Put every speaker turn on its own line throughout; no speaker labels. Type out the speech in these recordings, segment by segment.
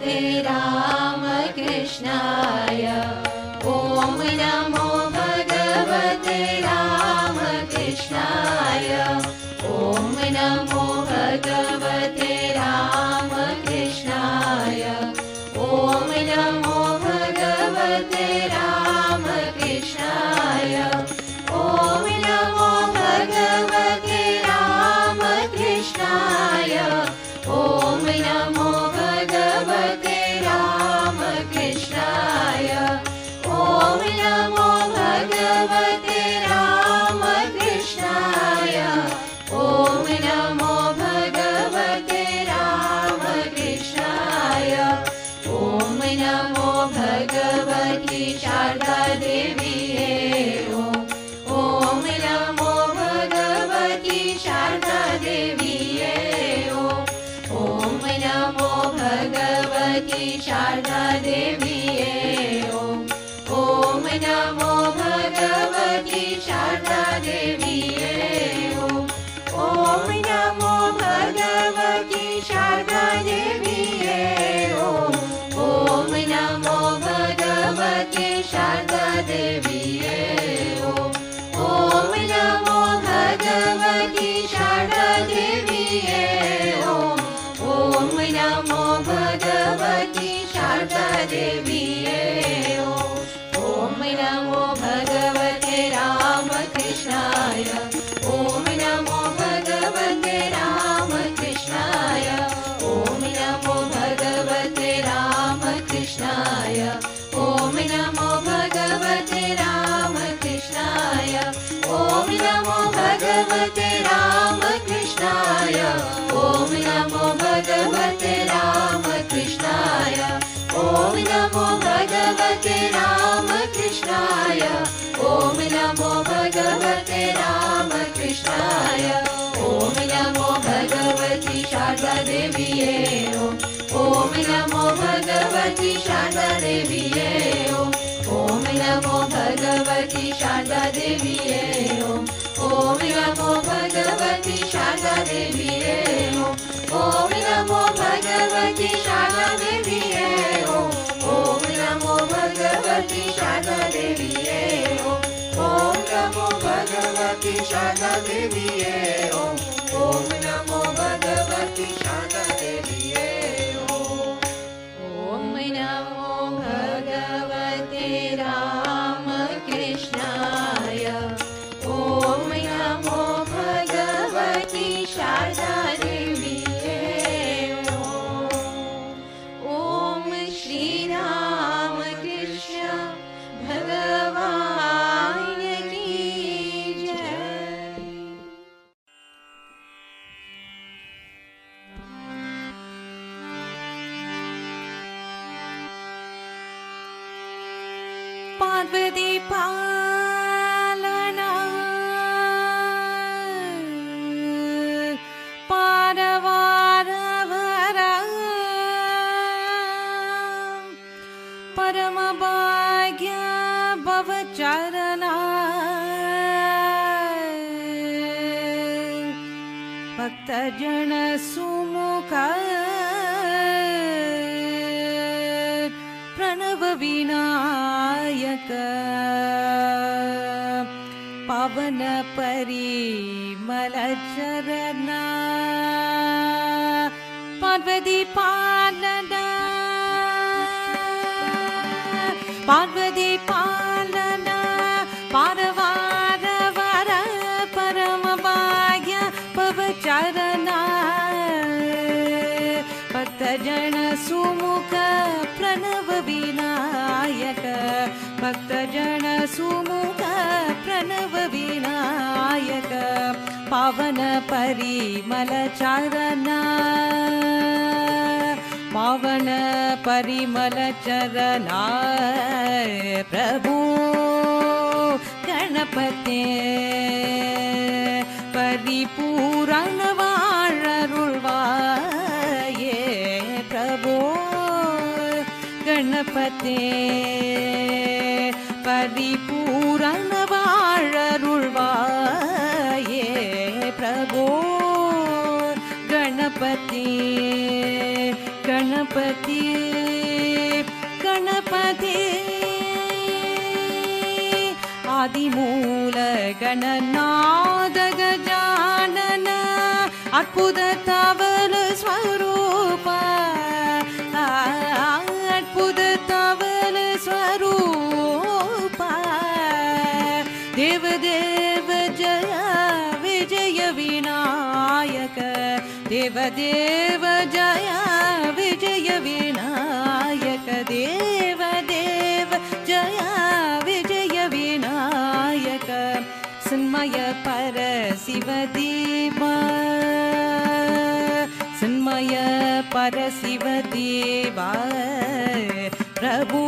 भगवते रामकृष्णाय ॐ नमो भगवते रामकृष्णाय ॐ नमो भगवते रामकृष्णाय ॐ नमो भगवते रामकृष्णाय ॐ नमो भगवते रामकृष्णाय ॐ नमो भगवते रामकृष्णाय ॐ नमो भगवते रामकृष्णाय ॐ नमो भगवते रामकृष्णाय ॐ नमो भगवती शारदा देवी ॐ नमो भगवती शारदा देवी ॐ नमो भगवती शारदा देवी ॐ नमो भगवती शारदा देवी ॐ नमो भगवती शारदा देवी ॐ नमो भगवती शारदा देवी ॐ नमो भगवती शारदा देवी ॐ नमो भगवती शारदा देवी ॐ नमो भगवते रामकृष्णाय ॐ नमो भगवते रामकृष्णाय ॐ नमो भगवते रामकृष्णाय ॐ नमो भगवते रामकृष्णाय ॐ नमो भगवते रामकृष्णाय ॐ नमो भगवते रामकृष्णाय ॐ नमो भगवते रामकृष्णाय ॐ नमो भगवते रामकृष्णाय ॐ नमो भगवती शारदा देवी ॐ नमो भगवती शारदा देवी ॐ नमो भगवती शारदा देवी ॐ नमो भगवती शारदा देवी ॐ नमो भगवती शारदा देवी ॐ नमो भगवती शारदा देवी ॐ नमो भगवती शारदा देवी ॐ नमो भगवती शारदा देवी ॐ नमो भगवते रामकृष्णाय ॐ नमो भगवती शारदा देवी ॐ श्री राम कृष्ण भगवान की जय। पार्वती पालना पारवार भरा परम भाग्य भवचरणा भक्तजन सुमुख प्रणव विनायक पावन परिमल चरणा पार्वती पालना पार्वती पालना पारवार वर परम भाग्य भवचरणा भक्तजन सुमुख प्रणव विनायक भक्तजन सुमुख प्रणव विनायक पावन परिमल चरणा पावन परिमल चरणा प्रभु गणपते परिपूरण वाळरुळवाये प्रभु गणपते परिपूरण वाळरुळवाये प्रभु गणपति गण गणपति गणपति आदिमूल गणनाद गजानन अद्भुत तवल स्वरूप अद्भुत तवल स्वरूप देव देव जय विजय विनायक देव देव जय विजय विनायक देव देव जय विजय विनायक सन्मय पर शिव देवा सन्मय पर शिव देवा प्रभु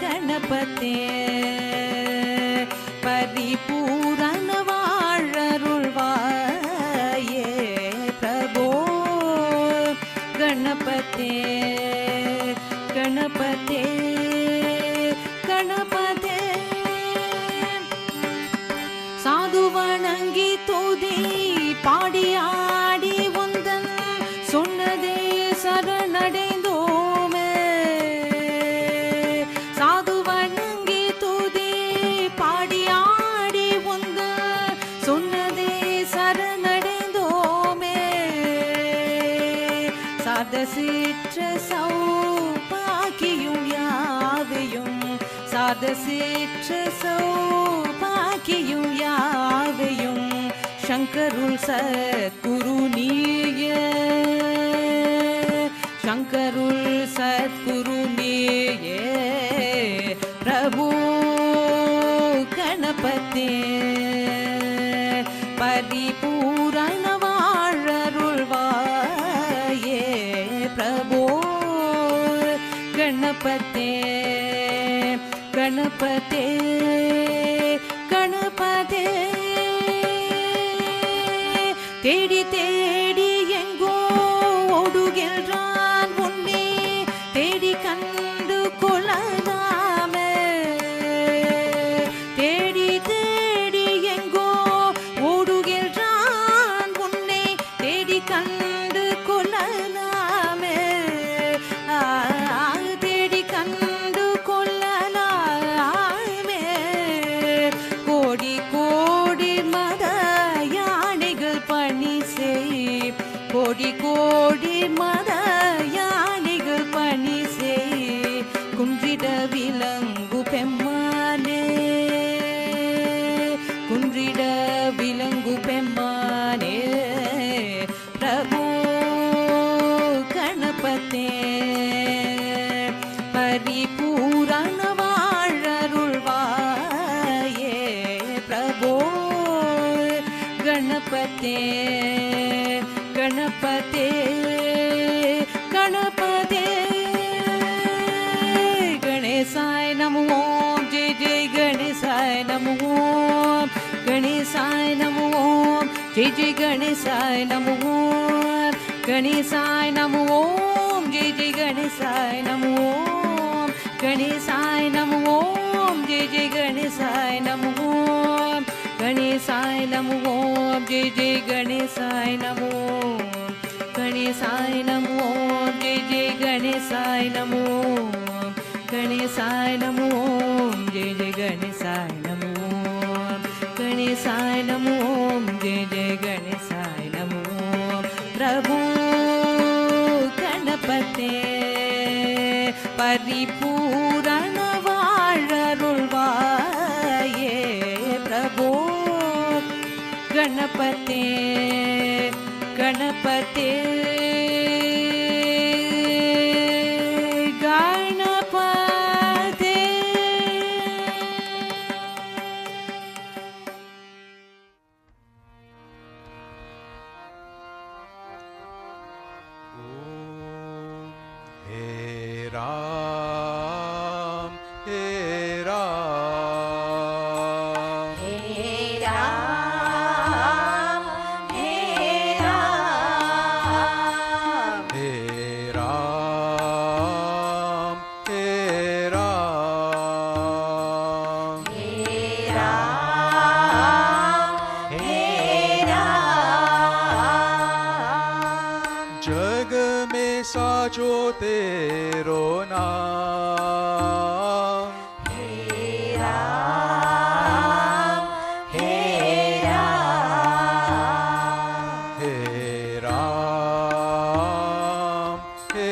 गणपते परिपूरण वाळरुள்வாயே प्रभु गणपते गणपते गणपते साधु वणங்கி துதி பாடி ஆடி உந்தன் சொன்னதே சரணடைந்தோமே சாது வணங்கி துதி பாடி ஆடி உந்தன் சொன்னதே சரணடைந்தோமே சாத சிற்ற சௌபாக்கியும் யாவையும் சாத சிற்ற சௌபாக்கியும் யாவையும் शंकरुल सद्गुरु नीये शंकरुल सद्गुरु नीये प्रभु गणपते परिपूरण वाळरुள்வாயே प्रभु गणपते गणपते गणपते தேடி தேடி எங்கோ ஓடுகின்றான் உன்னை தேடி கண்டு கொள்ளலாமே தேடி தேடி எங்கோ ஓடுகின்றான் உன்னை தேடி கண்டு கொள்ளலாமே தேடி கண்டு கொள்ளலாமே கோடி கோடி மத பணி செய் கோடி கோடி மத யானைகள் பணி செய் குன்றிட விலங்கு பெம்மானே குன்றிட விலங்கு பெம்மானே பிரபு கணபதே பரிபூரண வாழருள்வாயே பிரபு गणपते गणपते गणपते गणेशाय नमो ओम जय जय गणेशाय नमो ओम गणेशाय नमो ओम जय जय गणेशाय नमो ओम गणेशाय नमो ओम जय जय गणेशाय नमो ओम गणेशाय नमो ओम जय जय गणेशाय नमो ओम गणेशाय नमो ओम जय जय गणेशाय नमो गणेशाय नमो ओम जय जय गणेशाय नमो गणेशाय नमो ओम जय जय गणेशाय नमो गणेशाय नमो ओम जय जय गणेशाय नमो प्रभु गणपते परिपूरण वाळरुள்வாயே प्रभु गणपते गणपते गणपते
हे राम हे राम
हे राम हे राम
हे राम हे राम
हे राम हे राम
जग में सा जो तेरो नाम।
हे राम हे राम
हे राम हे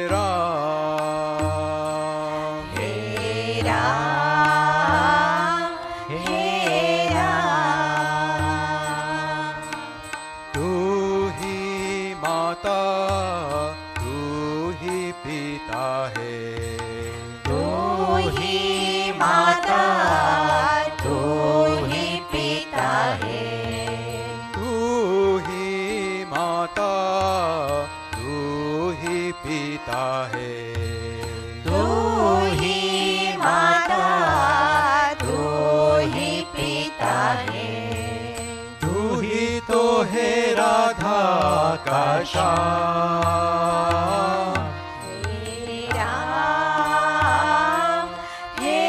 राम
हे राम हे राम
तू ही माता तू ही पिता है।
तू ही माता तू ही पिता है।
तू ही माता तू ही पिता है।
तू ही माता तू ही पिता है।
तू ही तो है राधा का श्याम।
हे राम हे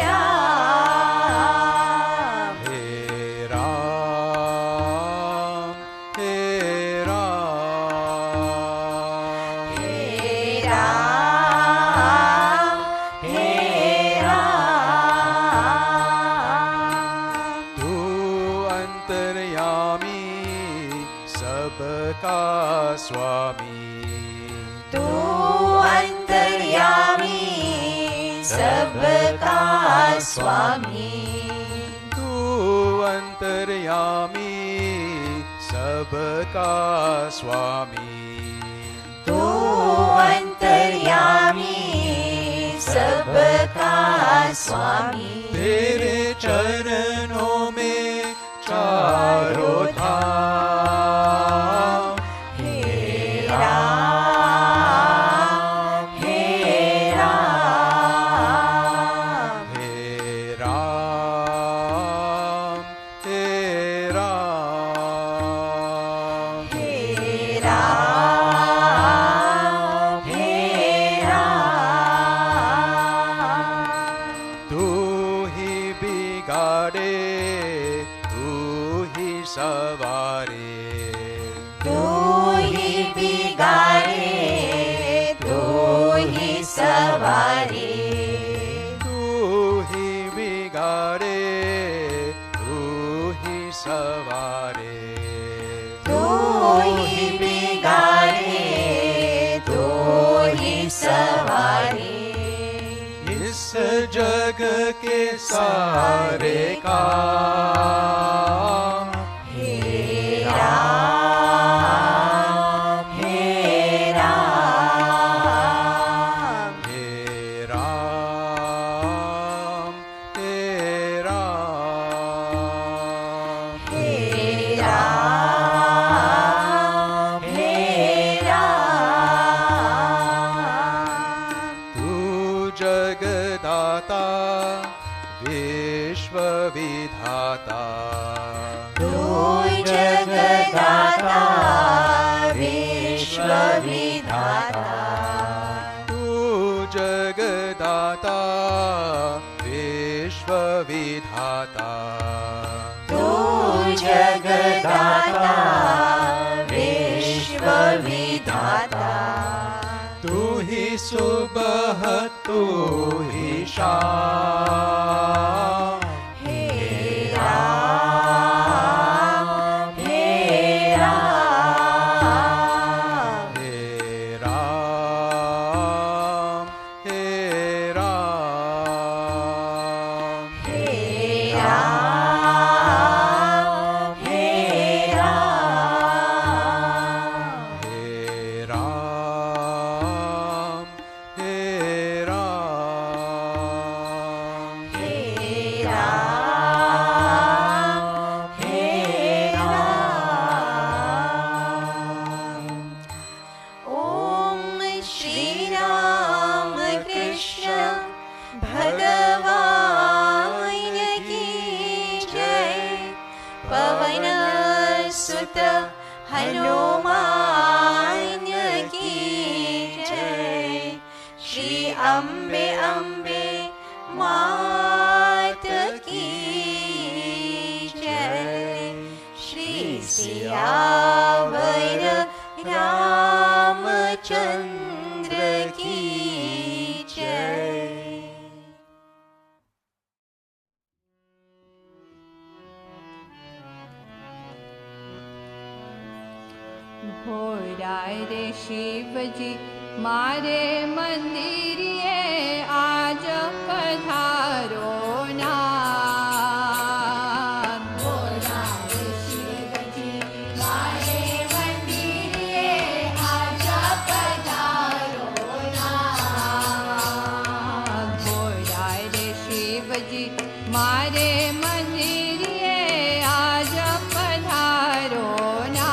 राम
हे राम हे राम
हे राम हे राम
तू अंतर्यामी सबका स्वामी।
तू अंतर्यामी सबका स्वामी।
तू अंतर्यामी सबका स्वामी।
तू अंतर्यामी सबका स्वामी।
तेरे चरणों में चारों धाम।
हे राम हे राम
हे राम हे राम
हे राम हे राम
तू ही बिगाड़े तू ही सवारे।
तू ही बिगाड़े तू ही सवारे।
तू ही बिगाड़े तू ही सवारे।
तू ही बिगाड़े तू ही सवारे।
इस जग के सारे काम।
हे राम हे राम
हे राम हे राम
हे राम हे राम
तू जगदाता विश्व विधाता।
तू जगदाता विश्व विधाता।
तू जगदाता विश्व विधाता।
तू जगदाता विश्व विधाता।
तू ही सुबह तू ही शाम।
हे राम हे राम
हे राम हे राम
हे राम हे राम
हे राम हे राम
हे राम हे राम ओम श्री राम कृष्ण भगवान की जय। पवन सुत हनुमान की जय। श्री अम्बे अम्बे मात की जय। श्री सियावर रामचंद्र रामचंद्र की जय।
होराय रे शिवजी मारे मंदिरिये आज पधारो ना। होराय रे शिवजी मारे मंदिरिये आज पधारो ना। होराय रे शिवजी मारे मंदिरिये आज पधारो ना।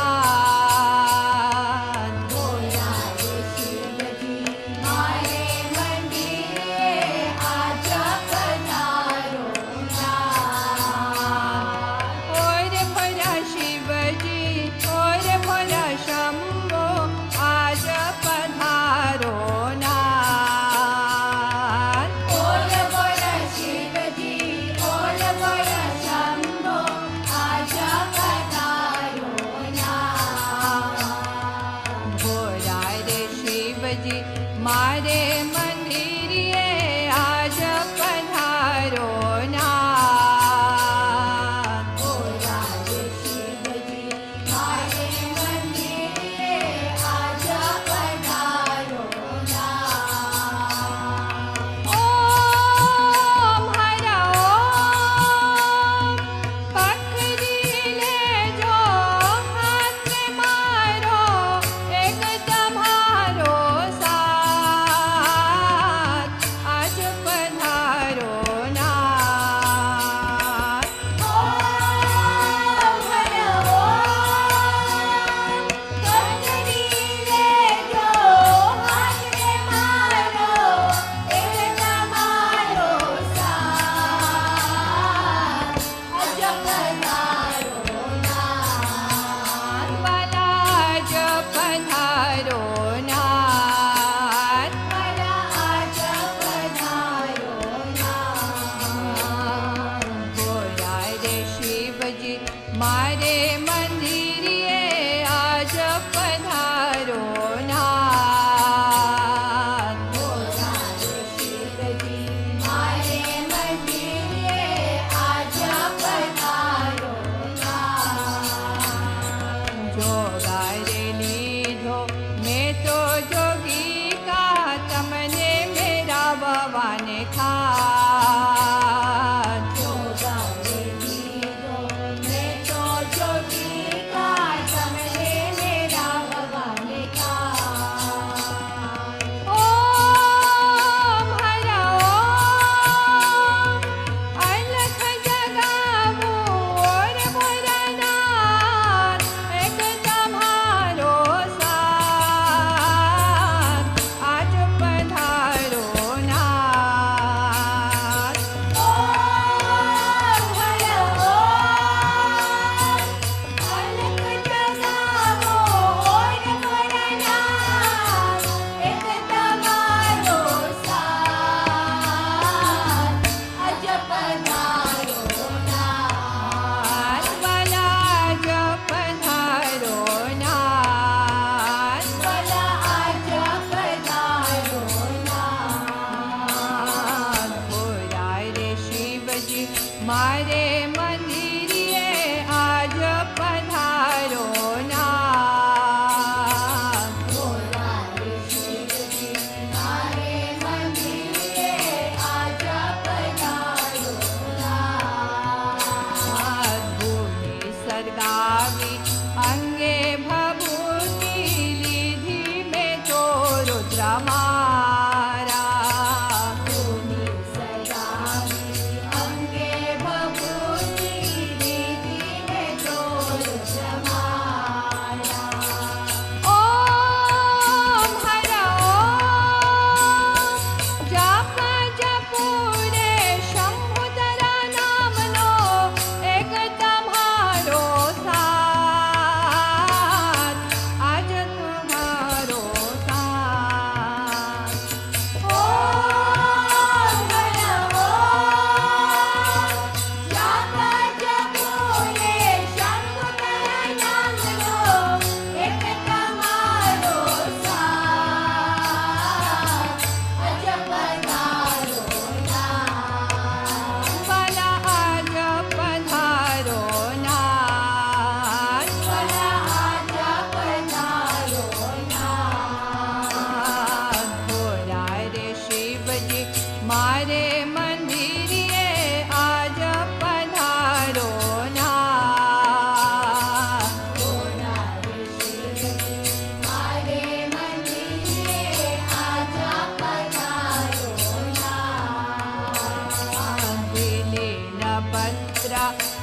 मारे मंदिरिये आज पधारो ना। होराय शिवजी मारे मंदिरिये आज पधारो ना। ओम हर ओम पकड़ी ले जो हाथ मारो एक तुम्हारो साथ।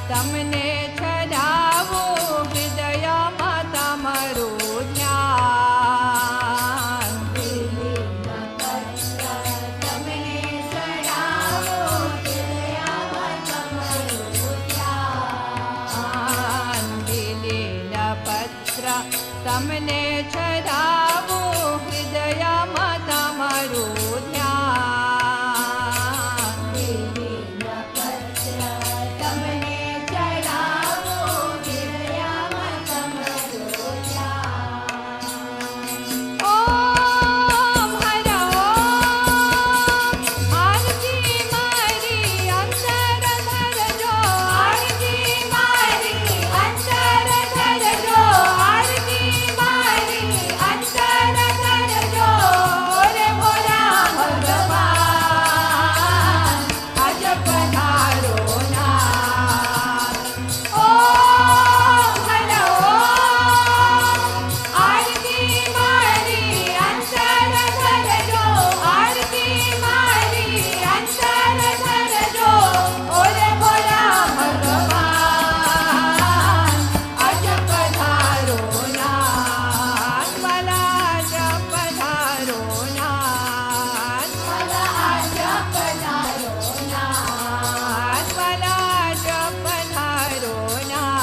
તમને ચડાવો હૃદયમાં તમારું ધ્યાન. તમને ચડાવો હૃદયમાં તમારું ધ્યાન. લીલા પત્ર તમને ચડાવો હૃદયમાં તમારું ધ્યાન. લીલા પત્ર તમને ચડાવો હૃદયમાં તમારું ધ્યાન. ઓમ હર ઓમ આરતી મારી અંતર ધરજો. આરતી મારી અંતર ધરજો. આરતી મારી અંતર ધરજો. રે ભોળા ભગવાન આજ પધારો ના. ઓમ હર ઓમ આરતી મારી અંતર ધરજો. આરતી મારી અંતર ધરજો. રે ભોળા ભગવાન આજ પધારો ના. વાલા આજ પધારો ના. વાલા આજ પધારો ના. વાલા આજ પધારો ના.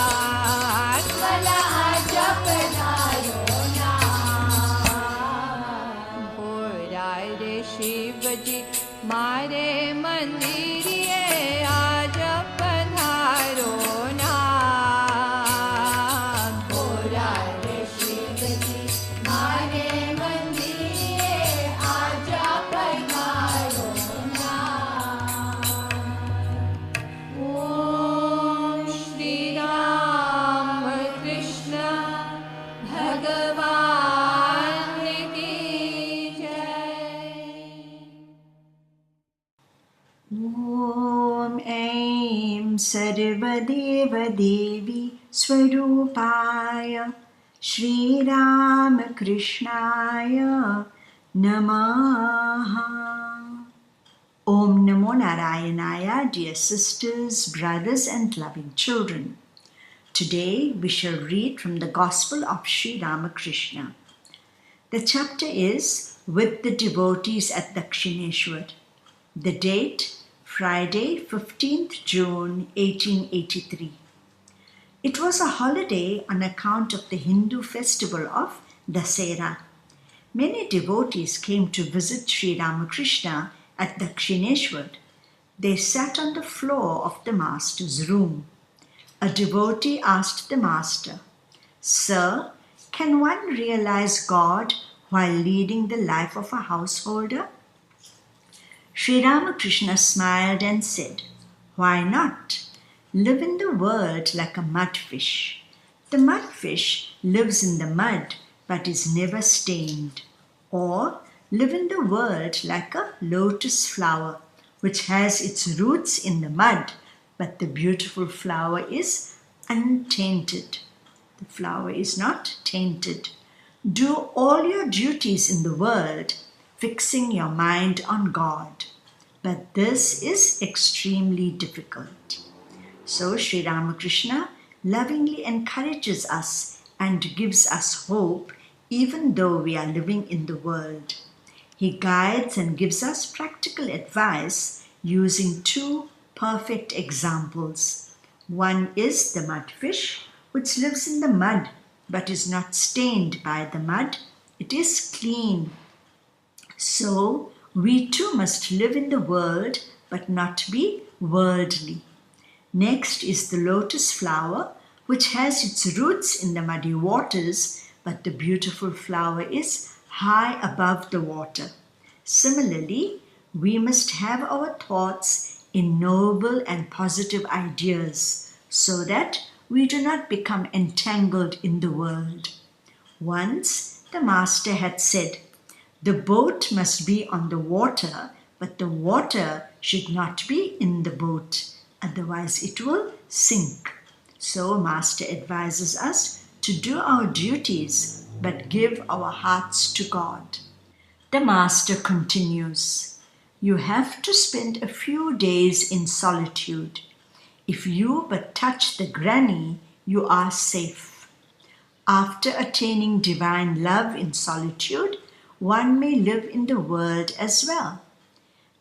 વાલા આજ પધારો ના. ભોળા રે શિવજી મારે મંદિરે આજ પધારો ના. ભોળા રે શિવજી મારે મંદિરે આજ પધારો ના. ઓમ શ્રી રામ કૃષ્ણ ભગવાન કી જય.
ॐ ऐं सर्वदेवदेवी स्वरूपाय श्रीरामकृष्णाय नमः. Om Namo Narayanaya, dear sisters, brothers and loving children. Today we shall read from the Gospel of Sri Ramakrishna. The chapter is With the Devotees at Dakshineshwar. The date, Friday, 15th June 1883. It was a holiday on account of the Hindu festival of Dasera. Many devotees came to visit Sri Ramakrishna at Dakshineshwar. They sat on the floor of the master's room. A devotee asked the master, "Sir, can one realize God while leading the life of a householder?" Sri Ramakrishna smiled and said, "Why not? Live in the world like a mudfish. The mudfish lives in the mud but is never stained. Or live in the world like a lotus flower, which has its roots in the mud, but the beautiful flower is untainted." The flower is not tainted. Do all your duties in the world, fixing your mind on God. But this is extremely difficult. So Sri Ramakrishna lovingly encourages us and gives us hope even though we are living in the world. He guides and gives us practical advice using two perfect examples. One is the mudfish, which lives in the mud but is not stained by the mud. It is clean. So we too must live in the world but not be worldly. Next is the lotus flower, which has its roots in the muddy waters, but the beautiful flower is high above the water. Similarly, we must have our thoughts in noble and positive ideas so that we do not become entangled in the world. Once the master had said, "The boat must be on the water, but the water should not be in the boat, otherwise it will sink." So master advises us to do our duties but give our hearts to God. The master continues, "You have to spend a few days in solitude. If you but touch the granny, you are safe. After attaining divine love in solitude, one may live in the world as well.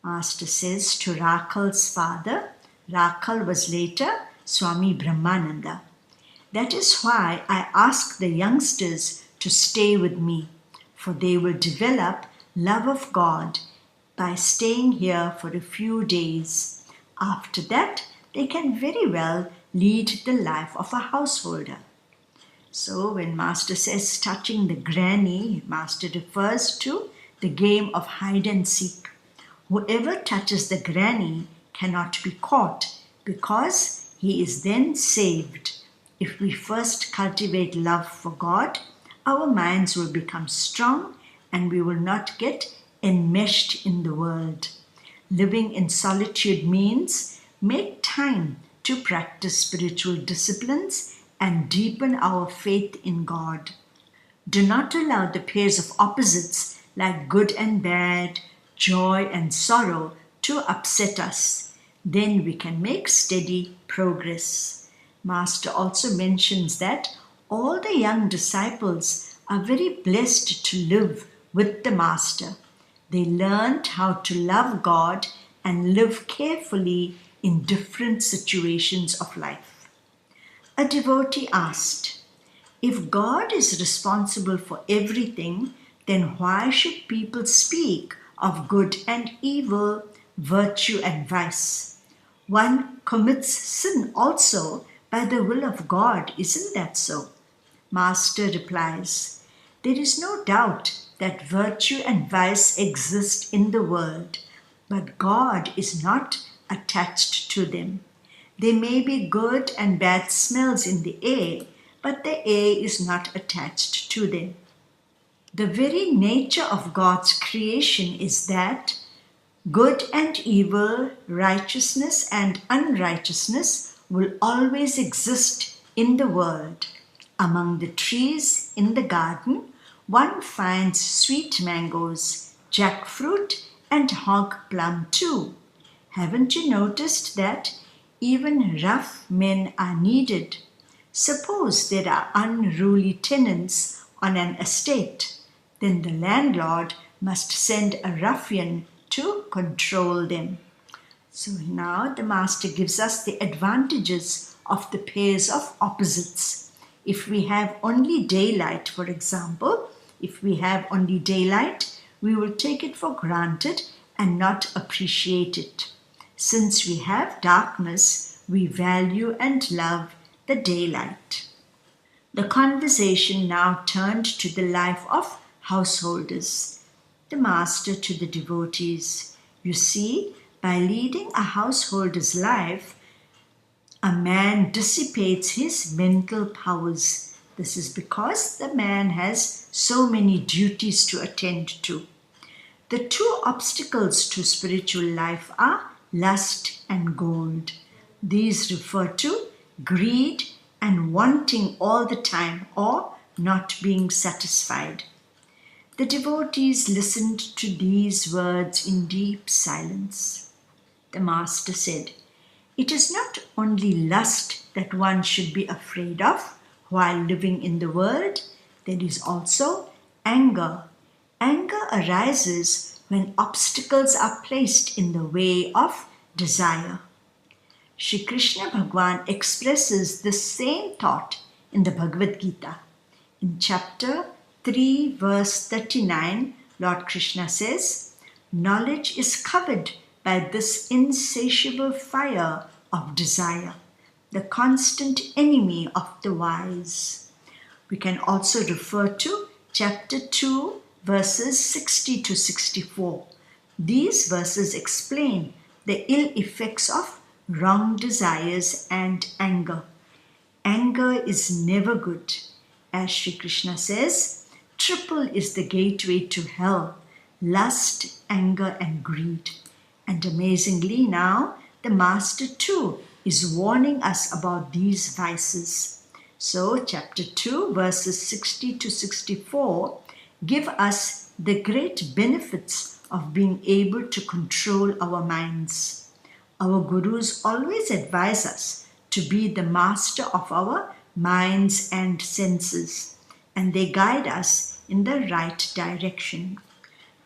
Master says to Rakhal's father, Rakhal was later Swami Brahmananda. That is why I ask the youngsters to stay with me, for they will develop love of God by staying here for a few days. After that, they can very well lead the life of a householder. So when Master says touching the granny, Master refers to the game of hide and seek. Whoever touches the granny cannot be caught because he is then saved. If we first cultivate love for God, our minds will become strong and we will not get enmeshed in the world. Living in solitude means make time to practice spiritual disciplines and deepen our faith in God. Do not allow the pairs of opposites like good and bad, joy and sorrow to upset us. Then we can make steady progress. Master also mentions that all the young disciples are very blessed to live with the Master. They learned how to love God and live carefully in different situations of life. A devotee asked, if God is responsible for everything, then why should people speak of good and evil, virtue and vice? One commits sin also by the will of God, isn't that so? Master replies, there is no doubt that virtue and vice exist in the world, but God is not attached to them. There may be good and bad smells in the air, but the air is not attached to them. The very nature of God's creation is that good and evil, righteousness and unrighteousness will always exist in the world. Among the trees in the garden, one finds sweet mangoes, jackfruit and hog plum too. Haven't you noticed that even rough men are needed? Suppose there are unruly tenants on an estate, then the landlord must send a ruffian to control them. So now the Master gives us the advantages of the pairs of opposites. If we have only daylight, for example, if we have only daylight, we will take it for granted and not appreciate it. Since we have darkness, we value and love the daylight. The conversation now turned to the life of householders. The Master to the devotees, you see, by leading a householder's life, a man dissipates his mental powers. This is because the man has so many duties to attend to. The two obstacles to spiritual life are lust and gold. These refer to greed and wanting all the time or not being satisfied. The devotees listened to these words in deep silence. The Master said, it is not only lust that one should be afraid of while living in the world, there is also anger. Anger arises when obstacles are placed in the way of desire. Shri Krishna Bhagwan expresses the same thought in the Bhagavad Gita. In chapter 3, verse 39, Lord Krishna says, knowledge is covered by this insatiable fire of desire, the constant enemy of the wise. We can also refer to chapter 2, verses 60 to 64. These verses explain the ill effects of wrong desires and anger. Anger is never good. As Shri Krishna says, triple is the gateway to hell, lust, anger and greed. And amazingly now, the Master too is warning us about these vices. So chapter 2 verses 60 to 64 give us the great benefits of being able to control our minds. Our gurus always advise us to be the master of our minds and senses, and they guide us in the right direction.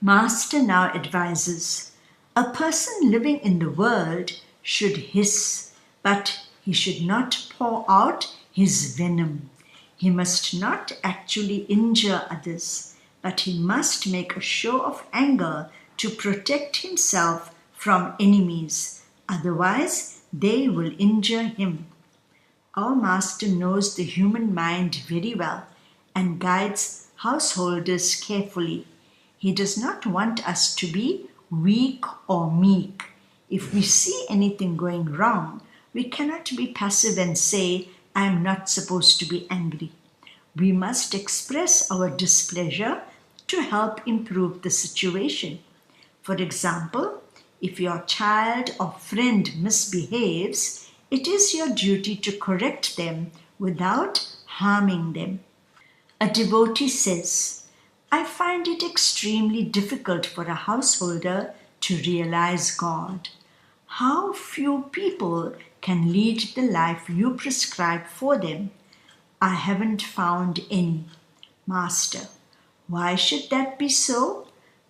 Master now advises, a person living in the world should hiss, but he should not pour out his venom. He must not actually injure others, but he must make a show of anger to protect himself from enemies. Otherwise, they will injure him. Our Master knows the human mind very well and guides householders carefully. He does not want us to be weak or meek. If we see anything going wrong, we cannot be passive and say, I am not supposed to be angry. We must express our displeasure to help improve the situation. For example, if your child or friend misbehaves, it is your duty to correct them without harming them. A devotee says, I find it extremely difficult for a householder to realize God. How few people can lead the life you prescribe for them. I haven't found any. Master, why should that be so?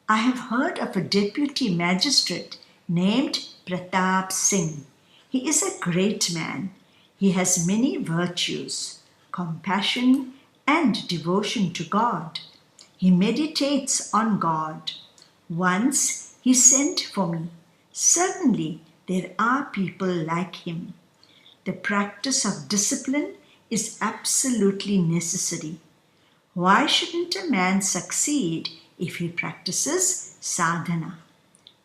I have heard of a deputy magistrate named Pratap Singh. He is a great man. He has many virtues, compassion and devotion to God. He meditates on God. Once he sent for me. Certainly there are people like him. The practice of discipline is absolutely necessary. Why shouldn't a man succeed if he practices sadhana?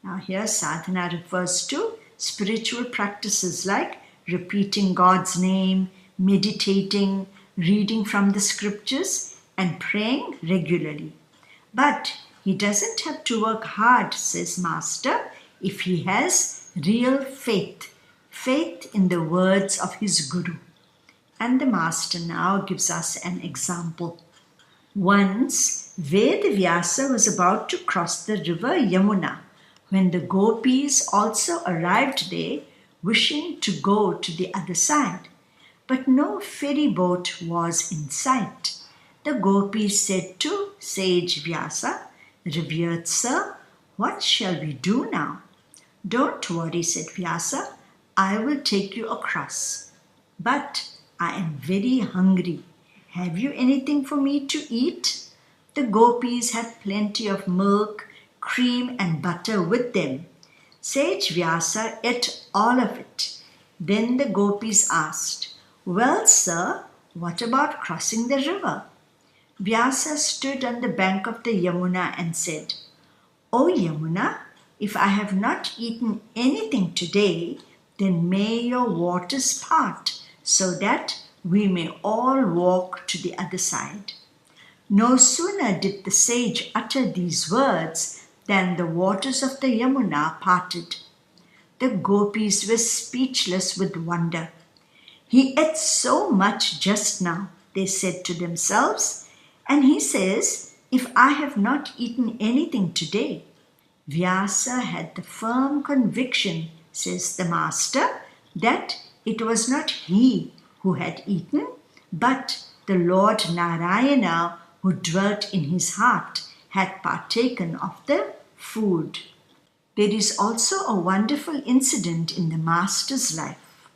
Now here sadhana refers to spiritual practices like repeating God's name, meditating, reading from the scriptures, and praying regularly. But he doesn't have to work hard, says Master, if he has real faith, faith in the words of his Guru. And the Master now gives us an example. Once, Vyasa was about to cross the river Yamuna when the gopis also arrived there wishing to go to the other side. But no ferry boat was in sight. The gopis said to sage Vyasa, Revered sir, what shall we do now? Don't worry, said Vyasa, I will take you across. But I am very hungry. Have you anything for me to eat? The gopis had plenty of milk, cream and butter with them. Sage Vyasa ate all of it. Then the gopis asked, Well, sir, what about crossing the river? Vyasa stood on the bank of the Yamuna and said, O Yamuna, if I have not eaten anything today, then may your waters part, so that we may all walk to the other side. No sooner did the sage utter these words than the waters of the Yamuna parted. The gopis were speechless with wonder. He ate so much just now, they said to themselves, and he says, if I have not eaten anything today. Vyasa had the firm conviction, says the Master, that it was not he who had eaten, but the Lord Narayana who dwelt in his heart had partaken of the food. There is also a wonderful incident in the Master's life.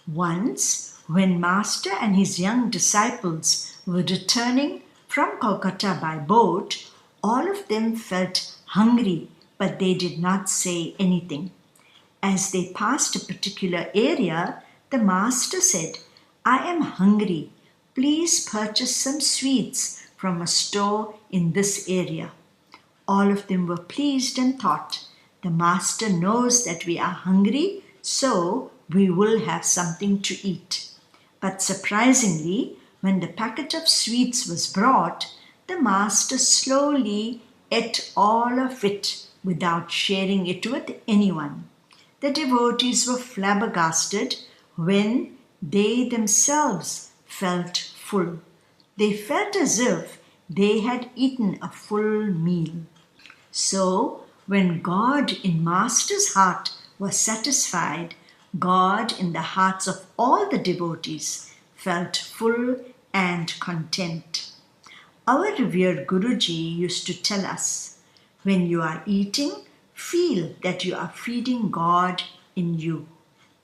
Once, when Master and his young disciples were returning from Kolkata by boat, all of them felt hungry, but they did not say anything. As they passed a particular area, the Master said, I am hungry. Please purchase some sweets from a store in this area. All of them were pleased and thought, the Master knows that we are hungry, so we will have something to eat. But surprisingly, when the packet of sweets was brought, the Master slowly ate all of it without sharing it with anyone. The devotees were flabbergasted when they themselves felt full. They felt as if they had eaten a full meal. So, when God in Master's heart was satisfied, God in the hearts of all the devotees felt full and content. Our revered Guruji used to tell us, when you are eating, feel that you are feeding God in you.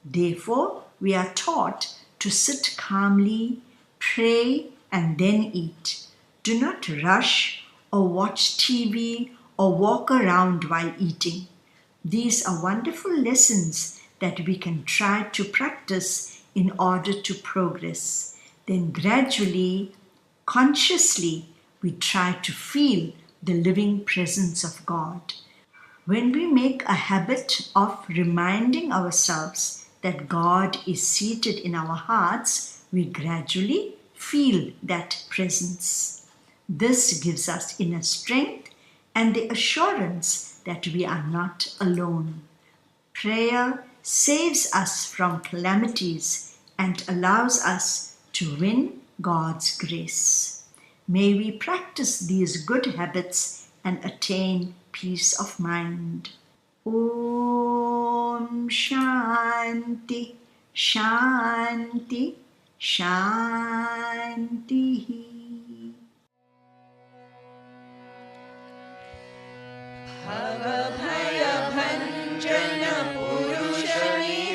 Therefore, we are taught to sit calmly, pray, and then eat. Do not rush or watch TV or walk around while eating. These are wonderful lessons that we can try to practice in order to progress. Then gradually, consciously, we try to feel the living presence of God. When we make a habit of reminding ourselves that God is seated in our hearts, we gradually feel that presence. This gives us inner strength and the assurance that we are not alone. Prayer saves us from calamities and allows us to win God's grace. May we practice these good habits and attain peace of mind. Om Shanti, Shanti, Shanti.
भयभञ्जन पुरुषनिरञ्जन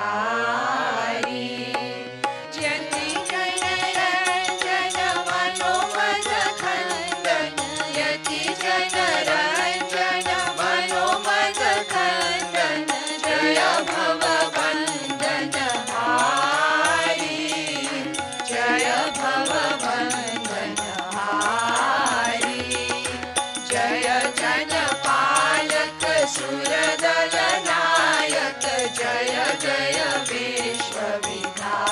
रतिपतिगञ्जनकारी जति जनरञ्जन मनोमदखण्डन यति जनरञ्जन मनोमदखण्डन जय भवबन्धन हारी जय भवबन्धन सुरदलनायक जय जय विश्वविधाता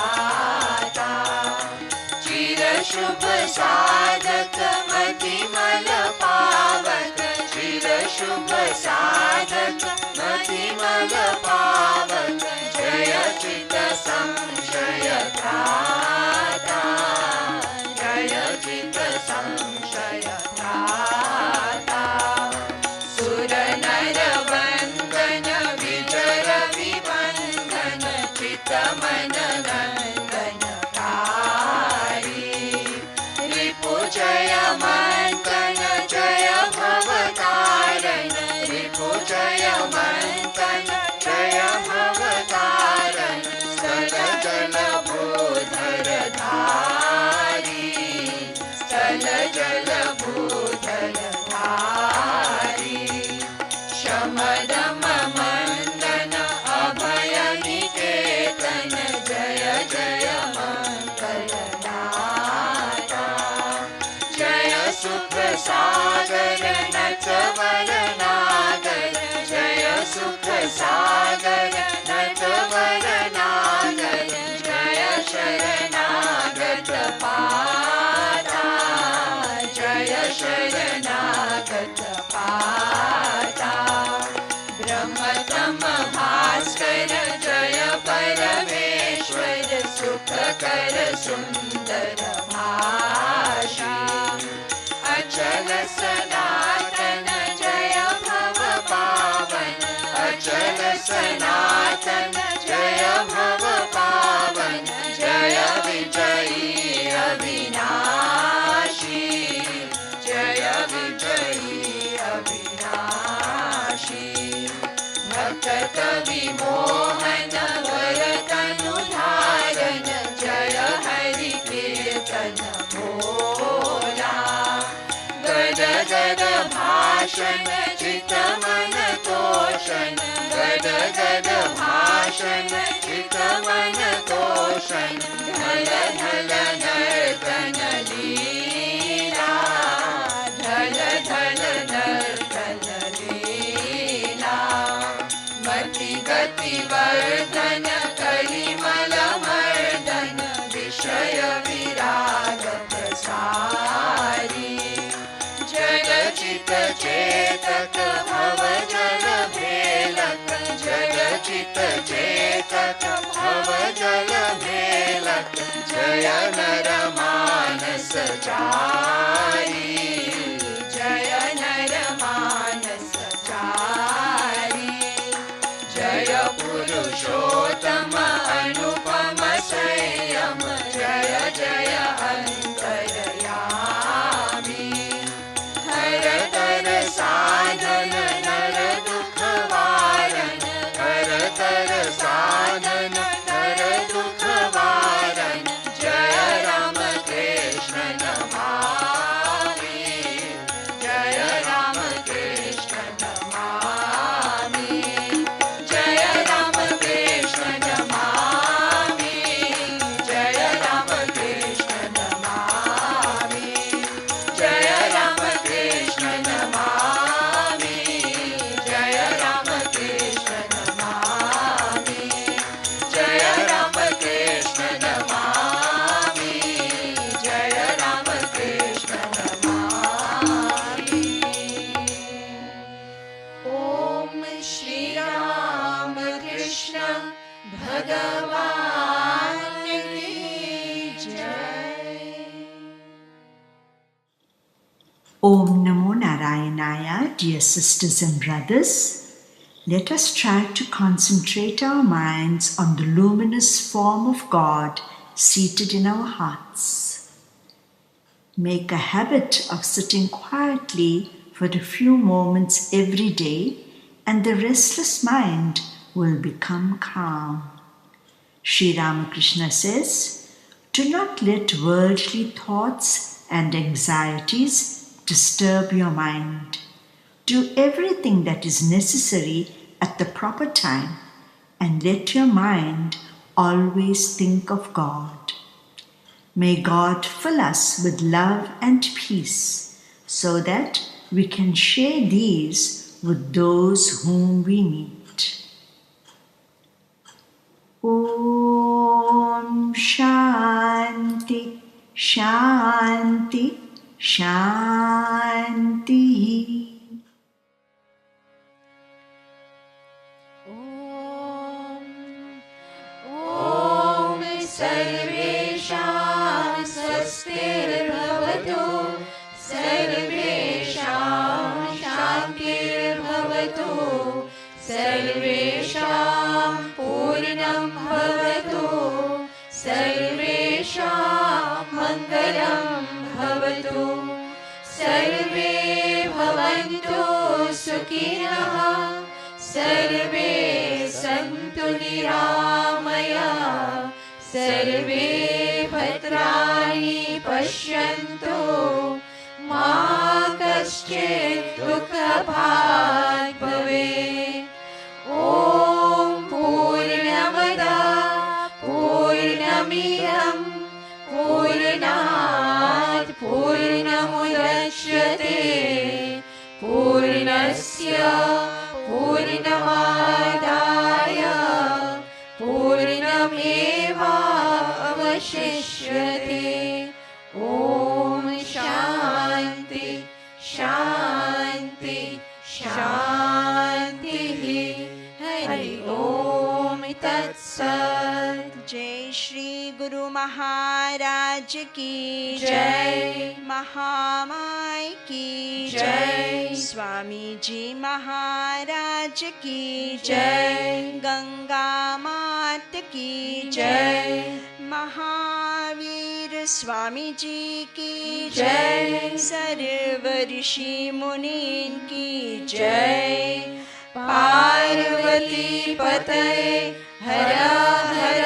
चिरशुभ साधक मतिमल पावक चिरशुभ साधक मतिमल पावक जय चित संशय त्राता जय चित संशय त्राता सुर नर वन्दन विजय विबन्धन चित मन नन्दनकारी रिपुजय मन्तन जय भवतारण रिपुजय मन्तन जय भवतारण स्थल भूधर धारी स्थल जल भूधर धारी शमदम मन्दन अभय निकेतन जय जय मङ्गलदाता जय सुख सागर नटवर नागर जय सुख सागर नटवर नागर जय शरणागत पाता जय शरणागत पाता ब्रह्मतम भास्कर जय परमेश्वर सुखकर सुन्दर भाषा अचल सनातन जय भव पावन अचल सनातन जय भव पावन जय विजयी अविनाशी जय विजयी अविनाशी भक्त कवि मोहन वरतनुधारन जय हरि कीर्तन भोला गद गद भाषण चित मन तोषण गद गद भाषण चित मन तोषण ढल ढल नर्तन लीला ढल ढल नर्तन लीला मति गति वर्धन कलिमल मर्दन विषय विराग प्रसारी जल चित चेतक भव जल भेलक जल चित चेतक भव जल भेलक जय नर मानस चारी जय नर मानस
Om Namo Narayanaya, dear sisters and brothers. Let us try to concentrate our minds on the luminous form of God seated in our hearts. Make a habit of sitting quietly for a few moments every day, and the restless mind will become calm. Sri Ramakrishna says, "Do not let worldly thoughts and anxieties disturb your mind. Do everything that is necessary at the proper time, and let your mind always think of God." May God fill us with love and peace, so that we can share these with those whom we meet. Om Shanti Shanti Shanti.
ॐ सर्वेषां स्वस्तिर्भवतु, सर्वेषां शान्तिर्भवतु, सर्वेषां पूर्णं भवतु, सर्वेषां मङ्गलं भवतु, सर्वे भवन्तु सुखिनः, सर्वे सन्तु निरामया, सर्वे भद्राणि पश्यन्तु, मा कश्चित् दुःखभाग् भवेत्। ॐ पूर्णमदः पूर्णमिदं पूर्णात् पूर्णमुदच्यते, पूर्णस्य पूर्णमादाय पूर्णमेवावशिष्यते। ॐ शान्ति शान्ति शान्तिः। हरि ओम तत्सत्।
जय श्री गुरु महाराज की
जय।
महामाई की
जय।
स्वामी जी महाराज की
जय।
गंगा मात की
जय।
महावीर स्वामी जी की
जय।
सर्व ऋषि मुनीन की
जय। पार्वती पतये हर हर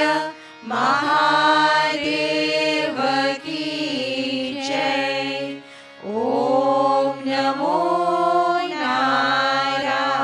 महादेव की जय। ओम नमो नारायणाय।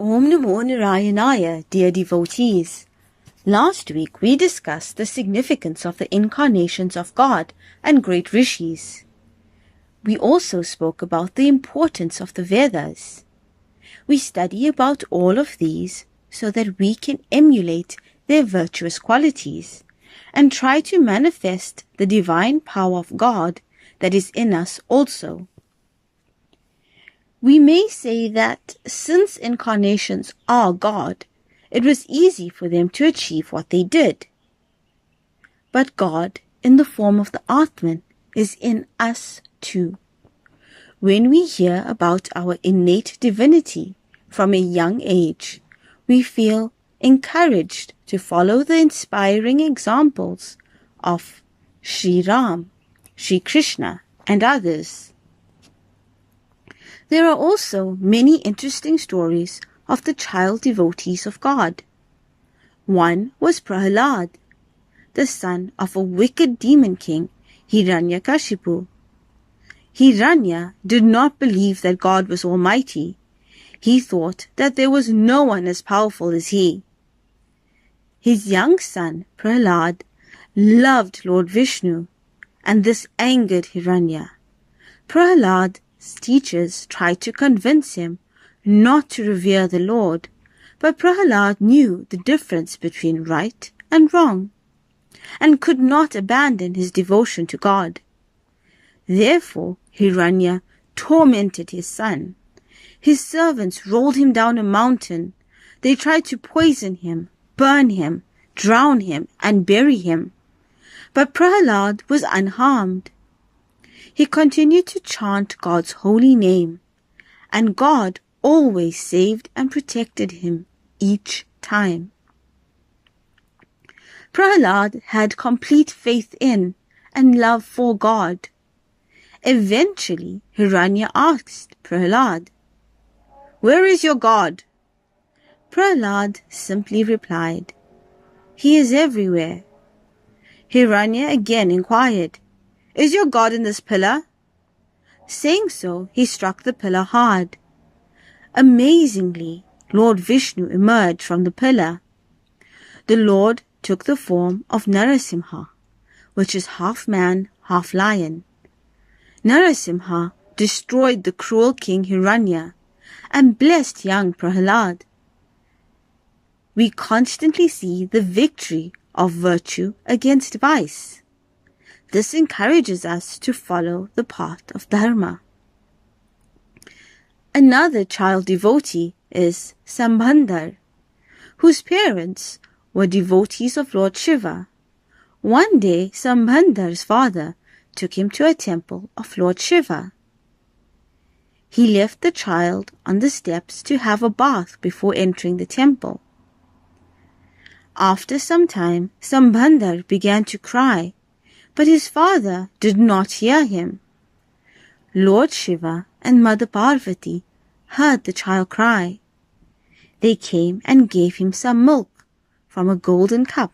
Om Namo Narayanaya, dear devotees. Last week we discussed the significance of the incarnations of God and great rishis. We also spoke about the importance of the Vedas. We study about all of these so that we can emulate their virtuous qualities and try to manifest the divine power of God that is in us also. We may say that since incarnations are God, it was easy for them to achieve what they did. But God, in the form of the Atman, is in us too. When we hear about our innate divinity from a young age, we feel encouraged to follow the inspiring examples of Sri Ram, Sri Krishna, and others. There are also many interesting stories of the child devotees of God. One was Prahlad, the son of a wicked demon king, Hiranyakashipu. Hiranya did not believe that God was almighty. He thought that there was no one as powerful as he. His young son, Prahlad, loved Lord Vishnu, and this angered Hiranya. Prahlad's teachers tried to convince him not to revere the Lord, but Prahlad knew the difference between right and wrong, and could not abandon his devotion to God. Therefore, Hiranya tormented his son. His servants rolled him down a mountain. They tried to poison him, burn him, drown him, and bury him. But Prahlad was unharmed. He continued to chant God's holy name, and God always saved and protected him each time. Prahlad had complete faith in and love for God. Eventually, Hiranya asked Prahlad, "Where is your God?" Prahlad simply replied, "He is everywhere." Hiranya again inquired, "Is your God in this pillar?" Saying so, he struck the pillar hard. Amazingly, Lord Vishnu emerged from the pillar. The Lord took the form of Narasimha, which is half man, half lion. Narasimha destroyed the cruel king Hiranya and blessed young Prahlad. We constantly see the victory of virtue against vice. This encourages us to follow the path of Dharma. Another child devotee is Sambandar, whose parents were devotees of Lord Shiva. One day, Sambandar's father took him to a temple of Lord Shiva. He left the child on the steps to have a bath before entering the temple. After some time, Sambandar began to cry, but his father did not hear him. Lord Shiva and Mother Parvati heard the child cry. They came and gave him some milk from a golden cup.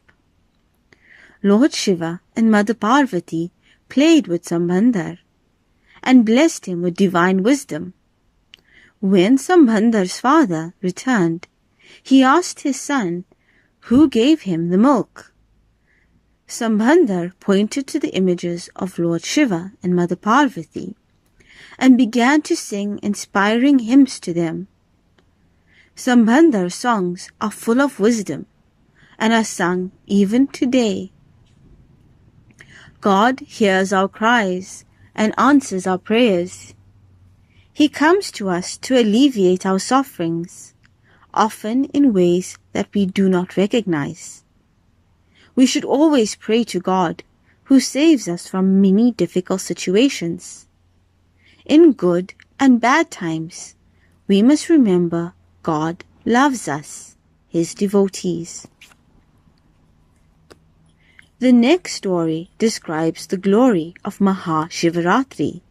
Lord Shiva and Mother Parvati played with Sambandar and blessed him with divine wisdom. When Sambandar's father returned, he asked his son who gave him the milk. Sambandar pointed to the images of Lord Shiva and Mother Parvati and began to sing inspiring hymns to them. Sambandar's songs are full of wisdom and are sung even today. God hears our cries and answers our prayers. He comes to us to alleviate our sufferings, often in ways that we do not recognize. We should always pray to God, who saves us from many difficult situations. In good and bad times, we must remember God loves us, His devotees. The next story describes the glory of Mahashivaratri.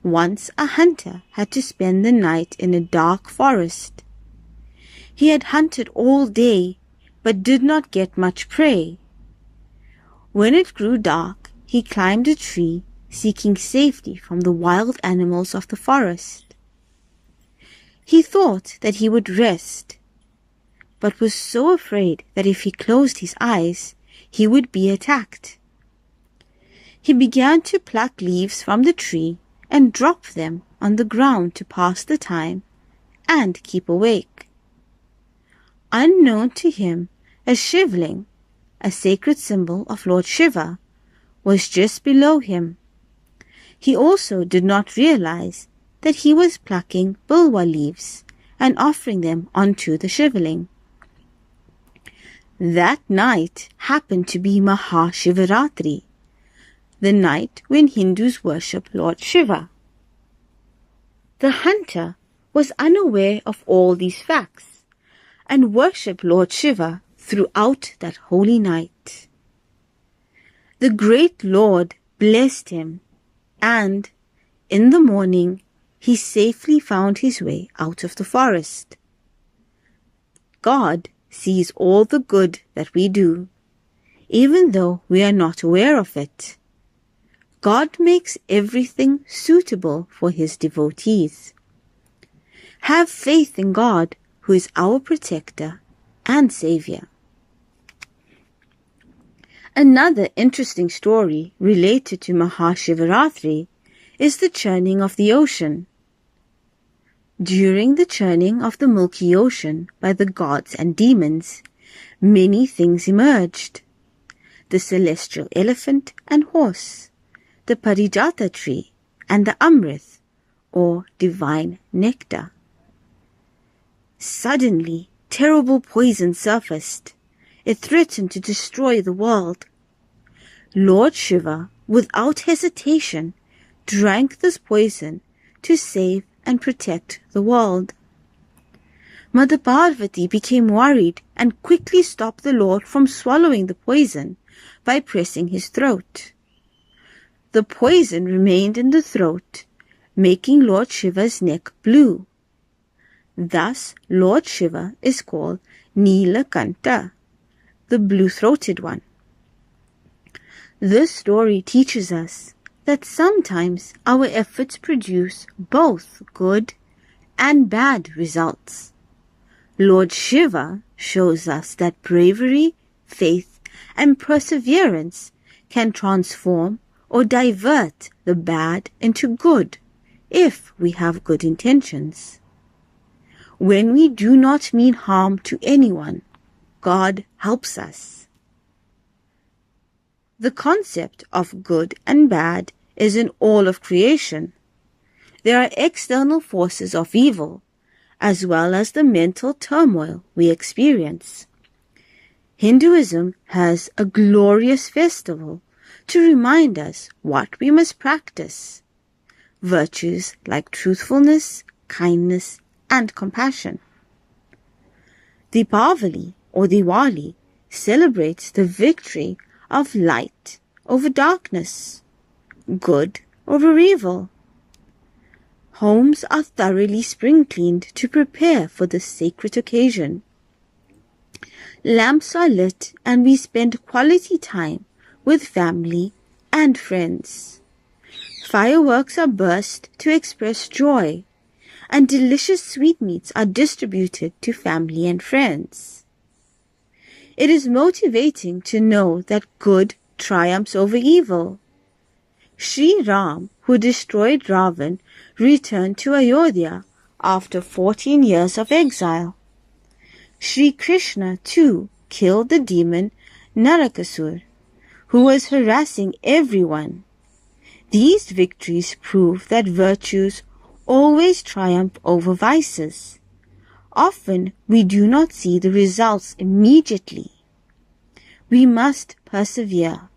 Once a hunter had to spend the night in a dark forest. He had hunted all day, but did not get much prey. When it grew dark, he climbed a tree, seeking safety from the wild animals of the forest. He thought that he would rest, but was so afraid that if he closed his eyes, he would be attacked. He began to pluck leaves from the tree and drop them on the ground to pass the time and keep awake. Unknown to him, a shivling, a sacred symbol of Lord Shiva, was just below him. He also did not realize that he was plucking bilwa leaves and offering them onto the shivling. That night happened to be Mahashivaratri, the night when Hindus worship Lord Shiva. The hunter was unaware of all these facts and worshipped Lord Shiva throughout that holy night. The great Lord blessed him, and in the morning he safely found his way out of the forest. God sees all the good that we do, even though we are not aware of it. God makes everything suitable for his devotees. Have faith in God, who is our protector and savior. Another interesting story related to Mahashivaratri is the churning of the ocean. During the churning of the milky ocean by the gods and demons, many things emerged. The celestial elephant and horse, the parijata tree, and the amrit, or divine nectar. Suddenly, terrible poison surfaced. It threatened to destroy the world. Lord Shiva, without hesitation, drank this poison to save and protect the world. Mother Parvati became worried and quickly stopped the Lord from swallowing the poison by pressing his throat. The poison remained in the throat, making Lord Shiva's neck blue. Thus, Lord Shiva is called Nilakanta, the blue-throated one. This story teaches us that sometimes our efforts produce both good and bad results. Lord Shiva shows us that bravery, faith, and perseverance can transform or divert the bad into good if we have good intentions. When we do not mean harm to anyone, God helps us. The concept of good and bad is in all of creation. There are external forces of evil, as well as the mental turmoil we experience. Hinduism has a glorious festival to remind us what we must practice. Virtues like truthfulness, kindness, and compassion. Deepavali or Diwali celebrates the victory of light over darkness, good over evil. Homes are thoroughly spring-cleaned to prepare for this sacred occasion. Lamps are lit and we spend quality time with family and friends. Fireworks are burst to express joy, and delicious sweetmeats are distributed to family and friends. It is motivating to know that good triumphs over evil. Sri Ram, who destroyed Ravan, returned to Ayodhya after 14 years of exile. Sri Krishna, too, killed the demon Narakasur, who was harassing everyone. These victories prove that virtues always triumph over vices. Often we do not see the results immediately. We must persevere.